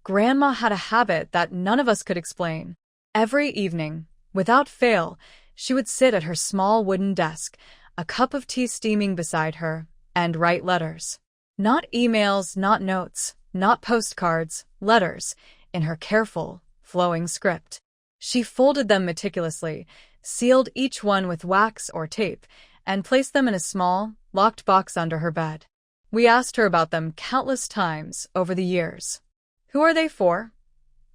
Grandma had a habit that none of us could explain. Every evening, without fail, she would sit at her small wooden desk, a cup of tea steaming beside her, and write letters. Not emails, not notes, not postcards, letters, in her careful, flowing script. She folded them meticulously, sealed each one with wax or tape, and placed them in a small, locked box under her bed. We asked her about them countless times over the years. "Who are they for?"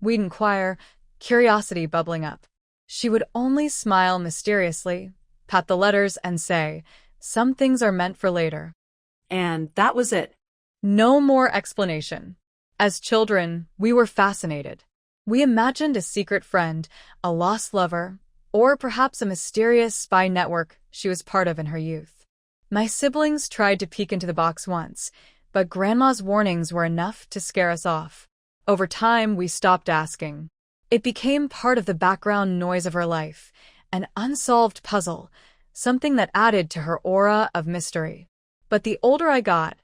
we'd inquire, curiosity bubbling up. She would only smile mysteriously, pat the letters, and say, "Some things are meant for later." And that was it. No more explanation. As children, we were fascinated. We imagined a secret friend, a lost lover, or perhaps a mysterious spy network she was part of in her youth. My siblings tried to peek into the box once, but Grandma's warnings were enough to scare us off. Over time, we stopped asking. It became part of the background noise of her life, an unsolved puzzle, something that added to her aura of mystery. But the older I got,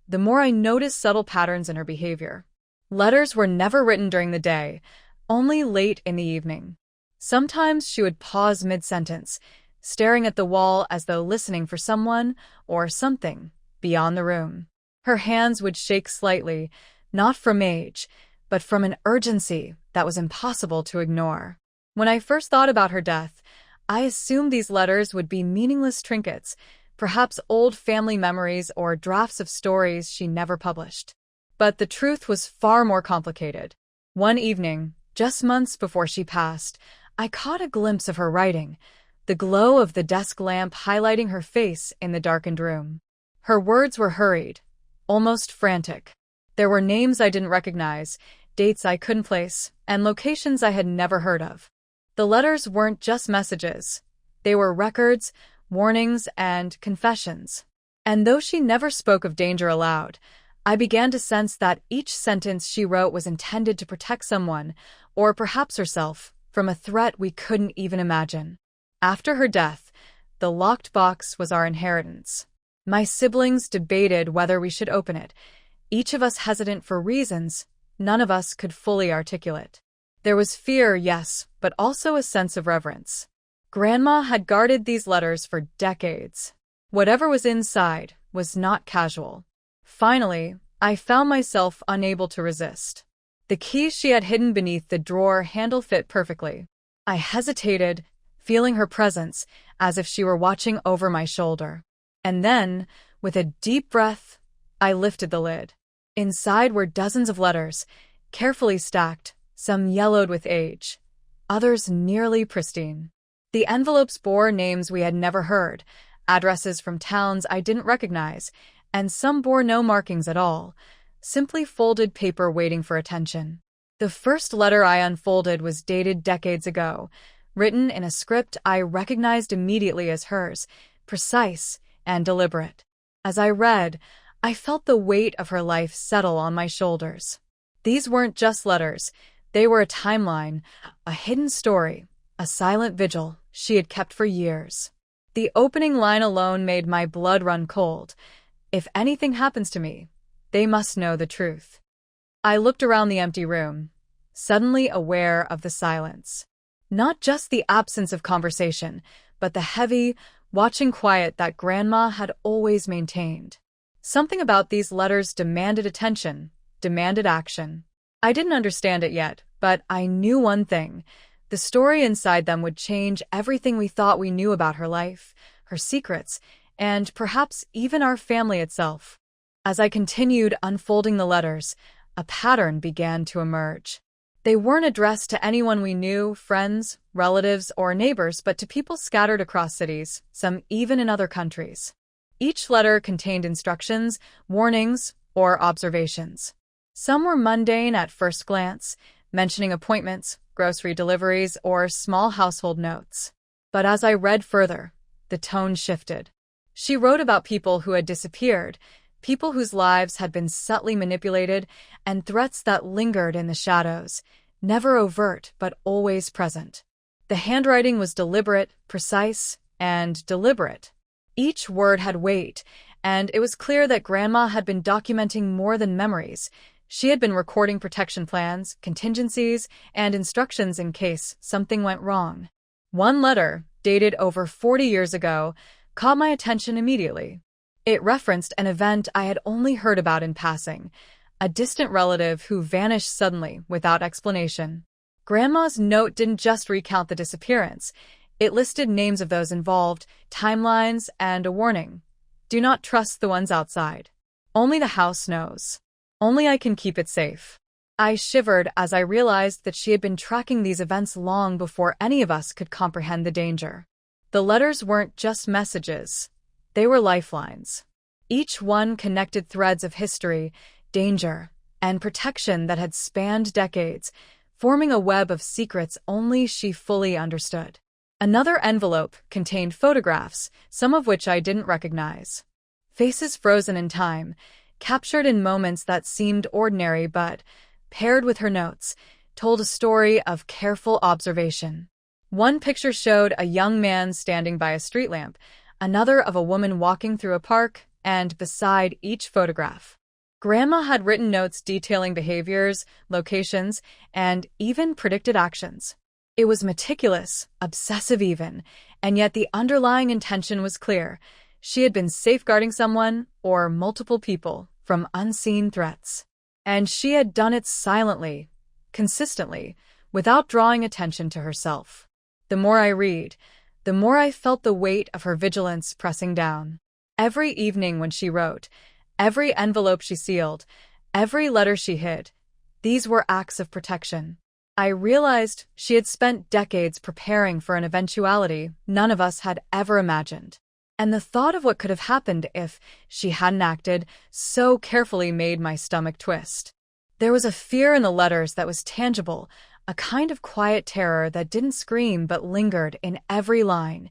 the more I noticed subtle patterns in her behavior. Letters were never written during the day, only late in the evening. Sometimes she would pause mid-sentence, staring at the wall as though listening for someone or something beyond the room. Her hands would shake slightly, not from age, but from an urgency that was impossible to ignore. When I first thought about her death, I assumed these letters would be meaningless trinkets, perhaps old family memories or drafts of stories she never published. But the truth was far more complicated. One evening, just months before she passed, I caught a glimpse of her writing, the glow of the desk lamp highlighting her face in the darkened room. Her words were hurried, almost frantic. There were names I didn't recognize, dates I couldn't place, and locations I had never heard of. The letters weren't just messages. They were records, warnings, and confessions. And though she never spoke of danger aloud, I began to sense that each sentence she wrote was intended to protect someone, or perhaps herself, from a threat we couldn't even imagine. After her death, the locked box was our inheritance. My siblings debated whether we should open it, each of us hesitant for reasons none of us could fully articulate. There was fear, yes, but also a sense of reverence. Grandma had guarded these letters for decades. Whatever was inside was not casual. Finally, I found myself unable to resist. The key she had hidden beneath the drawer handle fit perfectly. I hesitated, feeling her presence, as if she were watching over my shoulder. And then, with a deep breath, I lifted the lid. Inside were dozens of letters, carefully stacked, some yellowed with age, others nearly pristine. The envelopes bore names we had never heard, addresses from towns I didn't recognize, and some bore no markings at all, simply folded paper waiting for attention. The first letter I unfolded was dated decades ago, written in a script I recognized immediately as hers, precise and deliberate. As I read, I felt the weight of her life settle on my shoulders. These weren't just letters. They were a timeline, a hidden story, a silent vigil she had kept for years. The opening line alone made my blood run cold. If anything happens to me, they must know the truth. I looked around the empty room, suddenly aware of the silence. Not just the absence of conversation, but the heavy, watching quiet that Grandma had always maintained. Something about these letters demanded attention, demanded action. I didn't understand it yet, but I knew one thing. The story inside them would change everything we thought we knew about her life, her secrets, and perhaps even our family itself. As I continued unfolding the letters, a pattern began to emerge. They weren't addressed to anyone we knew, friends, relatives, or neighbors, but to people scattered across cities, some even in other countries. Each letter contained instructions, warnings, or observations. Some were mundane at first glance, mentioning appointments, grocery deliveries, or small household notes. But as I read further, the tone shifted. She wrote about people who had disappeared, people whose lives had been subtly manipulated, and threats that lingered in the shadows, never overt but always present. The handwriting was deliberate, precise, and deliberate. Each word had weight, and it was clear that Grandma had been documenting more than memories, She had been recording protection plans, contingencies, and instructions in case something went wrong. One letter, dated over 40 years ago, caught my attention immediately. It referenced an event I had only heard about in passing, a distant relative who vanished suddenly without explanation. Grandma's note didn't just recount the disappearance. It listed names of those involved, timelines, and a warning. Do not trust the ones outside. Only the house knows. Only I can keep it safe. I shivered as I realized that she had been tracking these events long before any of us could comprehend the danger. The letters weren't just messages. They were lifelines. Each one connected threads of history, danger, and protection that had spanned decades, forming a web of secrets only she fully understood. Another envelope contained photographs, some of which I didn't recognize. Faces frozen in time, captured in moments that seemed ordinary but, paired with her notes, told a story of careful observation. One picture showed a young man standing by a street lamp, another of a woman walking through a park, and beside each photograph, Grandma had written notes detailing behaviors, locations, and even predicted actions. It was meticulous, obsessive even, and yet the underlying intention was clear. She had been safeguarding someone, or multiple people, from unseen threats. And she had done it silently, consistently, without drawing attention to herself. The more I read, the more I felt the weight of her vigilance pressing down. Every evening when she wrote, every envelope she sealed, every letter she hid, these were acts of protection. I realized she had spent decades preparing for an eventuality none of us had ever imagined. And the thought of what could have happened if she hadn't acted so carefully made my stomach twist. There was a fear in the letters that was tangible, a kind of quiet terror that didn't scream but lingered in every line,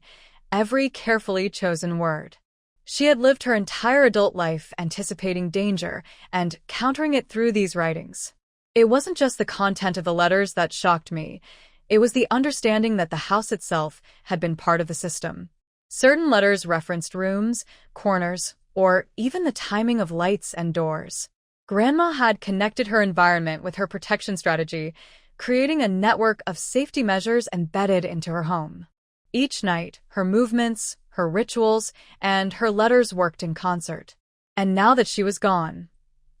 every carefully chosen word. She had lived her entire adult life anticipating danger and countering it through these writings. It wasn't just the content of the letters that shocked me. It was the understanding that the house itself had been part of the system. Certain letters referenced rooms, corners, or even the timing of lights and doors. Grandma had connected her environment with her protection strategy, creating a network of safety measures embedded into her home. Each night, her movements, her rituals, and her letters worked in concert. And now that she was gone,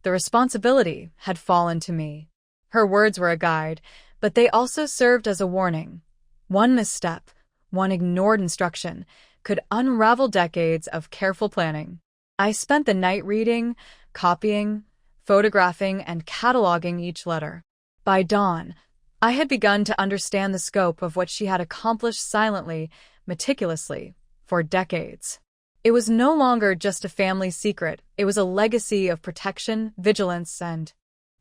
the responsibility had fallen to me. Her words were a guide, but they also served as a warning. One misstep, one ignored instruction, could unravel decades of careful planning. I spent the night reading, copying, photographing, and cataloging each letter. By dawn, I had begun to understand the scope of what she had accomplished silently, meticulously, for decades. It was no longer just a family secret, it was a legacy of protection, vigilance, and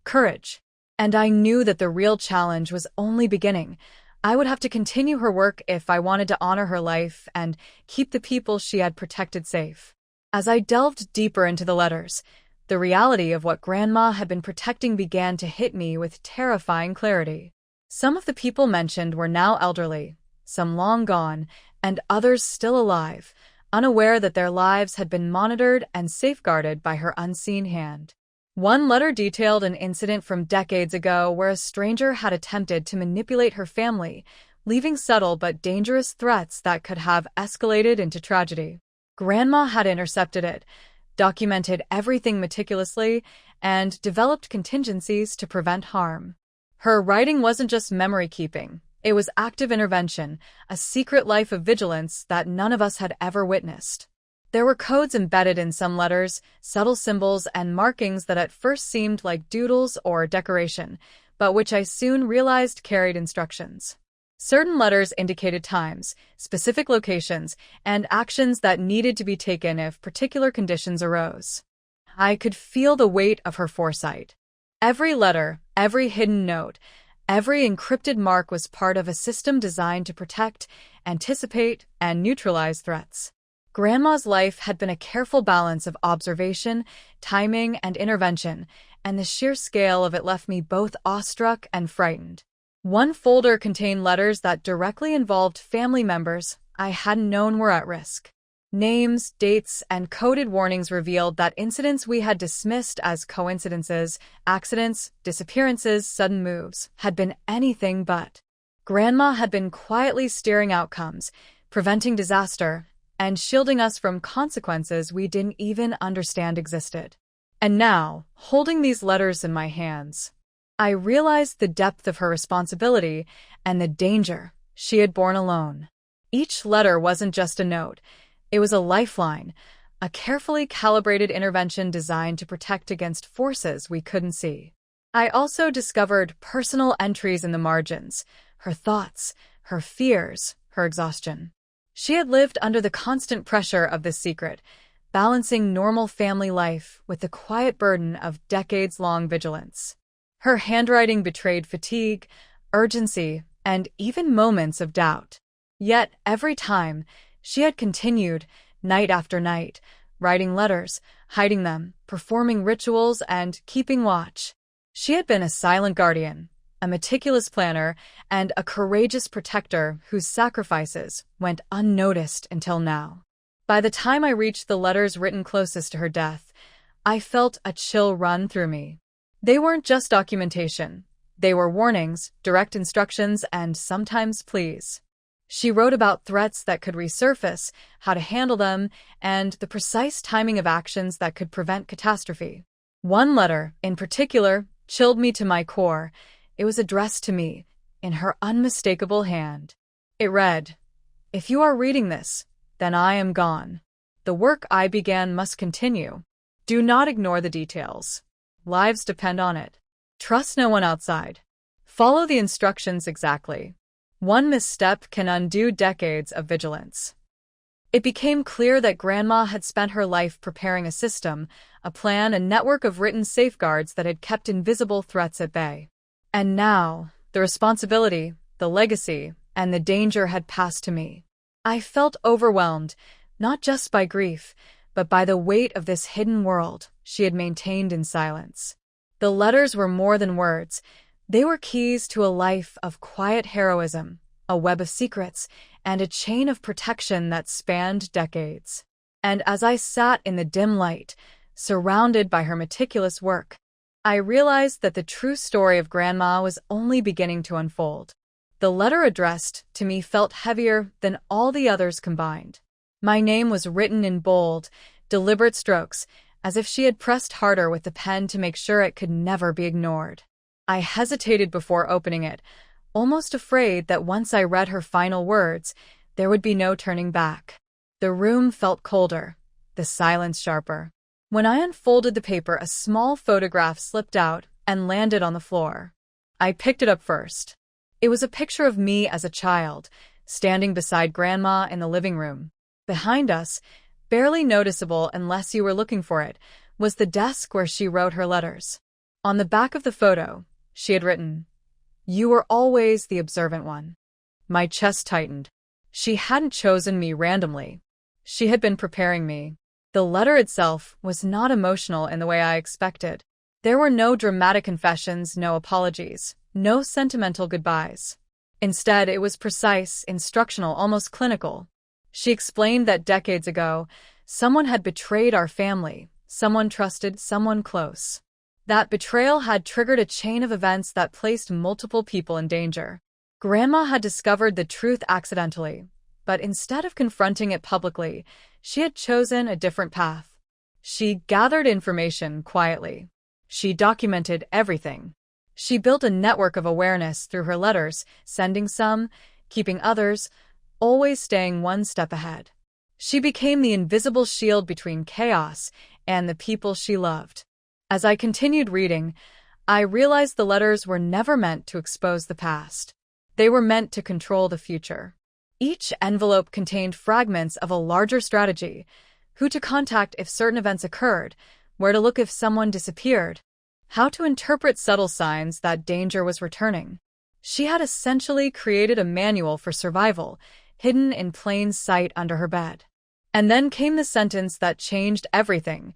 courage. And I knew that the real challenge was only beginning. I would have to continue her work if I wanted to honor her life and keep the people she had protected safe. As I delved deeper into the letters, the reality of what Grandma had been protecting began to hit me with terrifying clarity. Some of the people mentioned were now elderly, some long gone, and others still alive, unaware that their lives had been monitored and safeguarded by her unseen hand. One letter detailed an incident from decades ago where a stranger had attempted to manipulate her family, leaving subtle but dangerous threats that could have escalated into tragedy. Grandma had intercepted it, documented everything meticulously, and developed contingencies to prevent harm. Her writing wasn't just memory-keeping, it was active intervention, a secret life of vigilance that none of us had ever witnessed. There were codes embedded in some letters, subtle symbols and markings that at first seemed like doodles or decoration, but which I soon realized carried instructions. Certain letters indicated times, specific locations, and actions that needed to be taken if particular conditions arose. I could feel the weight of her foresight. Every letter, every hidden note, every encrypted mark was part of a system designed to protect, anticipate, and neutralize threats. Grandma's life had been a careful balance of observation, timing, and intervention, and the sheer scale of it left me both awestruck and frightened. One folder contained letters that directly involved family members I hadn't known were at risk. Names, dates, and coded warnings revealed that incidents we had dismissed as coincidences, accidents, disappearances, sudden moves, had been anything but. Grandma had been quietly steering outcomes, preventing disaster, and shielding us from consequences we didn't even understand existed. And now, holding these letters in my hands, I realized the depth of her responsibility and the danger she had borne alone. Each letter wasn't just a note. It was a lifeline, a carefully calibrated intervention designed to protect against forces we couldn't see. I also discovered personal entries in the margins, her thoughts, her fears, her exhaustion. She had lived under the constant pressure of this secret, balancing normal family life with the quiet burden of decades-long vigilance. Her handwriting betrayed fatigue, urgency, and even moments of doubt. Yet, every time, she had continued, night after night, writing letters, hiding them, performing rituals, and keeping watch. She had been a silent guardian, a meticulous planner, and a courageous protector whose sacrifices went unnoticed until now. By the time I reached the letters written closest to her death, I felt a chill run through me. They weren't just documentation. They were warnings, direct instructions, and sometimes pleas. She wrote about threats that could resurface, how to handle them, and the precise timing of actions that could prevent catastrophe. One letter, in particular, chilled me to my core. It was addressed to me, in her unmistakable hand. It read, "If you are reading this, then I am gone. The work I began must continue. Do not ignore the details. Lives depend on it. Trust no one outside. Follow the instructions exactly. One misstep can undo decades of vigilance." It became clear that Grandma had spent her life preparing a system, a plan, a network of written safeguards that had kept invisible threats at bay. And now, the responsibility, the legacy, and the danger had passed to me. I felt overwhelmed, not just by grief, but by the weight of this hidden world she had maintained in silence. The letters were more than words. They were keys to a life of quiet heroism, a web of secrets, and a chain of protection that spanned decades. And as I sat in the dim light, surrounded by her meticulous work, I realized that the true story of Grandma was only beginning to unfold. The letter addressed to me felt heavier than all the others combined. My name was written in bold, deliberate strokes, as if she had pressed harder with the pen to make sure it could never be ignored. I hesitated before opening it, almost afraid that once I read her final words, there would be no turning back. The room felt colder, the silence sharper. When I unfolded the paper, a small photograph slipped out and landed on the floor. I picked it up first. It was a picture of me as a child, standing beside Grandma in the living room. Behind us, barely noticeable unless you were looking for it, was the desk where she wrote her letters. On the back of the photo, she had written, "You were always the observant one." My chest tightened. She hadn't chosen me randomly. She had been preparing me. The letter itself was not emotional in the way I expected. There were no dramatic confessions, no apologies, no sentimental goodbyes. Instead, it was precise, instructional, almost clinical. She explained that decades ago, someone had betrayed our family, someone trusted, someone close. That betrayal had triggered a chain of events that placed multiple people in danger. Grandma had discovered the truth accidentally, but instead of confronting it publicly, she had chosen a different path. She gathered information quietly. She documented everything. She built a network of awareness through her letters, sending some, keeping others, always staying one step ahead. She became the invisible shield between chaos and the people she loved. As I continued reading, I realized the letters were never meant to expose the past. They were meant to control the future. Each envelope contained fragments of a larger strategy: who to contact if certain events occurred, where to look if someone disappeared, how to interpret subtle signs that danger was returning. She had essentially created a manual for survival, hidden in plain sight under her bed. And then came the sentence that changed everything: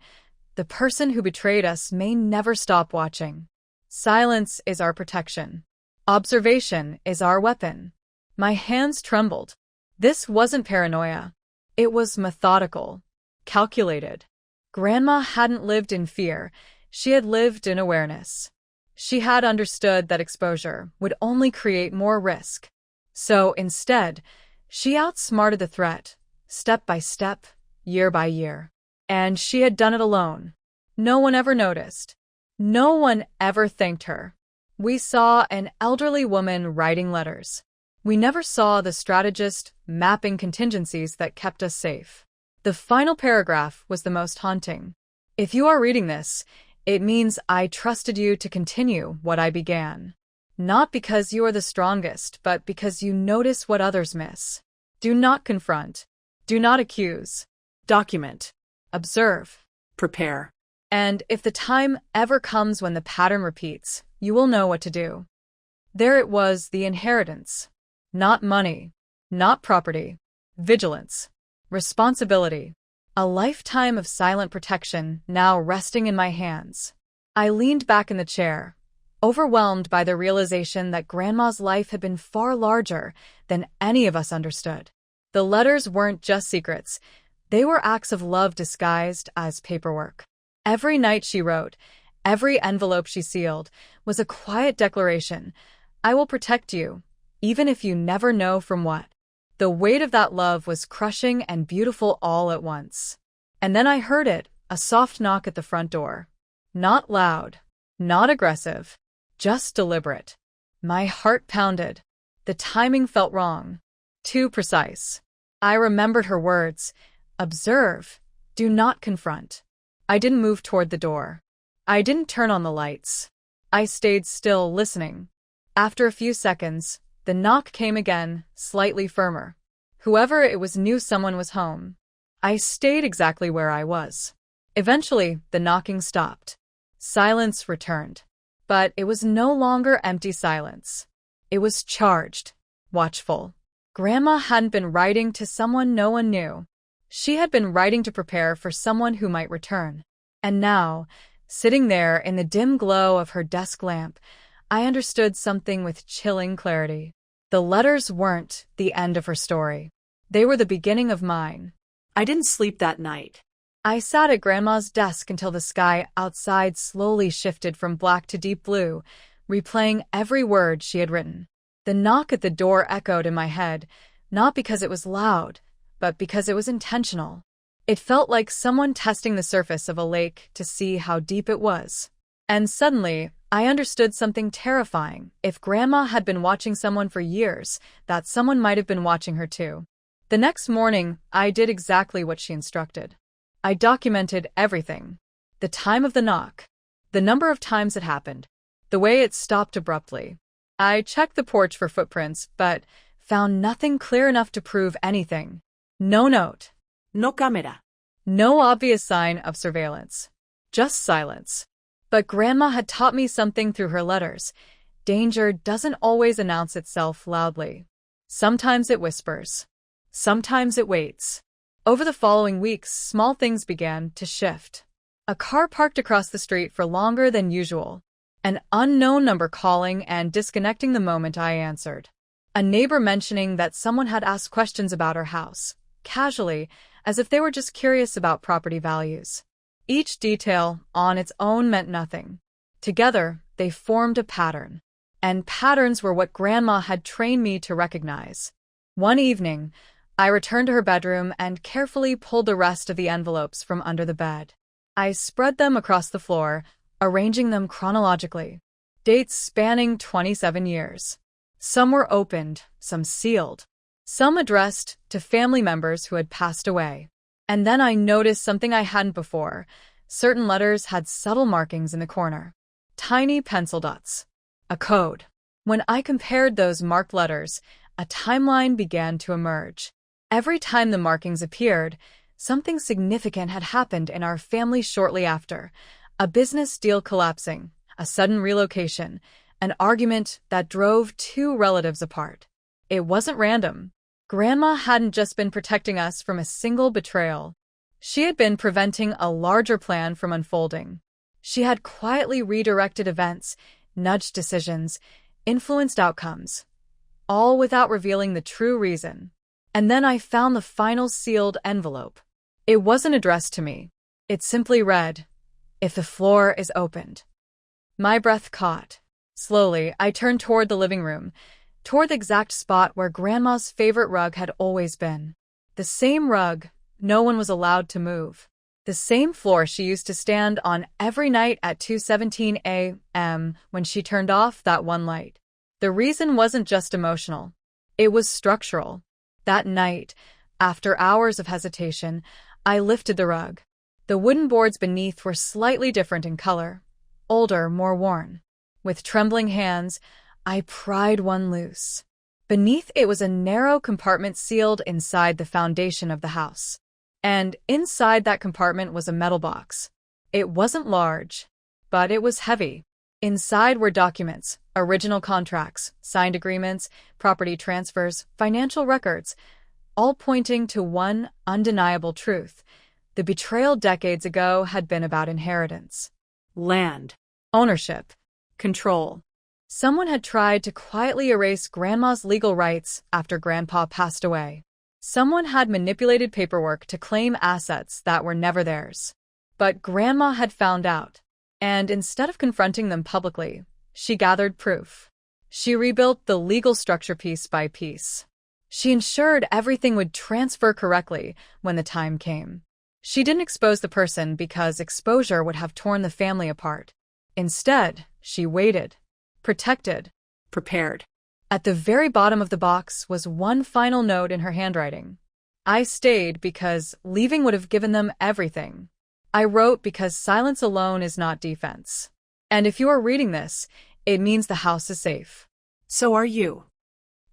"The person who betrayed us may never stop watching. Silence is our protection. Observation is our weapon." My hands trembled. This wasn't paranoia. It was methodical, calculated. Grandma hadn't lived in fear, she had lived in awareness. She had understood that exposure would only create more risk. So, instead, she outsmarted the threat, step by step, year by year. And she had done it alone. No one ever noticed. No one ever thanked her. We saw an elderly woman writing letters. We never saw the strategist mapping contingencies that kept us safe. The final paragraph was the most haunting. If you are reading this, it means I trusted you to continue what I began. Not because you are the strongest, but because you notice what others miss. Do not confront. Do not accuse. Document. Observe. Prepare. And if the time ever comes when the pattern repeats, you will know what to do. There it was, the inheritance. Not money. Not property. Vigilance. Responsibility. A lifetime of silent protection now resting in my hands. I leaned back in the chair, overwhelmed by the realization that Grandma's life had been far larger than any of us understood. The letters weren't just secrets. They were acts of love disguised as paperwork. Every night she wrote, every envelope she sealed, was a quiet declaration. I will protect you, even if you never know from what. The weight of that love was crushing and beautiful all at once. And then I heard it, a soft knock at the front door. Not loud, not aggressive, just deliberate. My heart pounded. The timing felt wrong. Too precise. I remembered her words. Observe. Do not confront. I didn't move toward the door. I didn't turn on the lights. I stayed still, listening. After a few seconds, the knock came again, slightly firmer. Whoever it was knew someone was home. I stayed exactly where I was. Eventually, the knocking stopped. Silence returned. But it was no longer empty silence. It was charged, watchful. Grandma hadn't been writing to someone no one knew. She had been writing to prepare for someone who might return. And now, sitting there in the dim glow of her desk lamp, I understood something with chilling clarity. The letters weren't the end of her story. They were the beginning of mine. I didn't sleep that night. I sat at Grandma's desk until the sky outside slowly shifted from black to deep blue, replaying every word she had written. The knock at the door echoed in my head, not because it was loud, but because it was intentional. It felt like someone testing the surface of a lake to see how deep it was. And suddenly, I understood something terrifying. If Grandma had been watching someone for years, that someone might have been watching her too. The next morning, I did exactly what she instructed. I documented everything. The time of the knock, the number of times it happened, the way it stopped abruptly. I checked the porch for footprints, but found nothing clear enough to prove anything. No note. No camera. No obvious sign of surveillance. Just silence. But Grandma had taught me something through her letters. Danger doesn't always announce itself loudly. Sometimes it whispers. Sometimes it waits. Over the following weeks, small things began to shift. A car parked across the street for longer than usual. An unknown number calling and disconnecting the moment I answered. A neighbor mentioning that someone had asked questions about her house, casually, as if they were just curious about property values. Each detail, on its own, meant nothing. Together, they formed a pattern. And patterns were what Grandma had trained me to recognize. One evening, I returned to her bedroom and carefully pulled the rest of the envelopes from under the bed. I spread them across the floor, arranging them chronologically. Dates spanning 27 years. Some were opened, some sealed. Some addressed to family members who had passed away. And then I noticed something I hadn't before. Certain letters had subtle markings in the corner. Tiny pencil dots. A code. When I compared those marked letters, a timeline began to emerge. Every time the markings appeared, something significant had happened in our family shortly after. A business deal collapsing, a sudden relocation, an argument that drove two relatives apart. It wasn't random. Grandma hadn't just been protecting us from a single betrayal. She had been preventing a larger plan from unfolding. She had quietly redirected events, nudged decisions, influenced outcomes, all without revealing the true reason. And then I found the final sealed envelope. It wasn't addressed to me. It simply read, "If the floor is opened." My breath caught. Slowly, I turned toward the living room, toward the exact spot where Grandma's favorite rug had always been. The same rug no one was allowed to move. The same floor she used to stand on every night at 2:17 a.m. when she turned off that one light. The reason wasn't just emotional. It was structural. That night, after hours of hesitation, I lifted the rug. The wooden boards beneath were slightly different in color, older, more worn. With trembling hands, I pried one loose. Beneath it was a narrow compartment sealed inside the foundation of the house. And inside that compartment was a metal box. It wasn't large, but it was heavy. Inside were documents, original contracts, signed agreements, property transfers, financial records, all pointing to one undeniable truth. The betrayal decades ago had been about inheritance, Land. ownership, Control. Someone had tried to quietly erase Grandma's legal rights after Grandpa passed away. Someone had manipulated paperwork to claim assets that were never theirs. But Grandma had found out, and instead of confronting them publicly, she gathered proof. She rebuilt the legal structure piece by piece. She ensured everything would transfer correctly when the time came. She didn't expose the person because exposure would have torn the family apart. Instead, she waited, protected, Prepared. At the very bottom of the box was one final note in her handwriting. I stayed because leaving would have given them everything. I wrote because silence alone is not defense. And if you are reading this, it means the house is safe. So are you.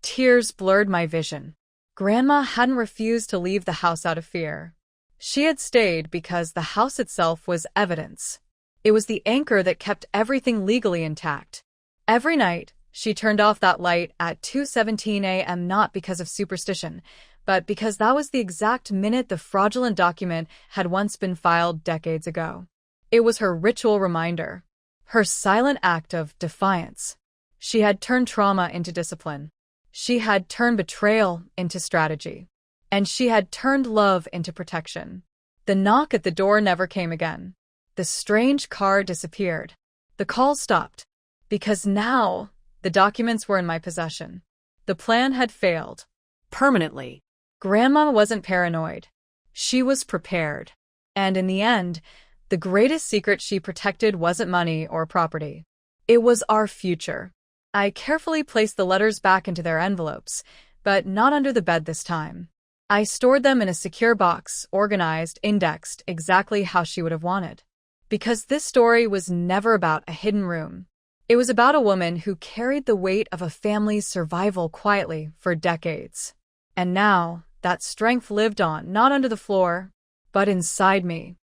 Tears blurred my vision. Grandma hadn't refused to leave the house out of fear. She had stayed because the house itself was evidence. It was the anchor that kept everything legally intact. Every night, she turned off that light at 2:17 a.m. not because of superstition, but because that was the exact minute the fraudulent document had once been filed decades ago. It was her ritual reminder, her silent act of defiance. She had turned trauma into discipline. She had turned betrayal into strategy. And she had turned love into protection. The knock at the door never came again. The strange car disappeared. The call stopped. Because now, the documents were in my possession. The plan had failed. Permanently. Grandma wasn't paranoid. She was prepared. And in the end, the greatest secret she protected wasn't money or property. It was our future. I carefully placed the letters back into their envelopes, but not under the bed this time. I stored them in a secure box, organized, indexed, exactly how she would have wanted. Because this story was never about a hidden room. It was about a woman who carried the weight of a family's survival quietly for decades. And now, that strength lived on, not under the floor, but inside me.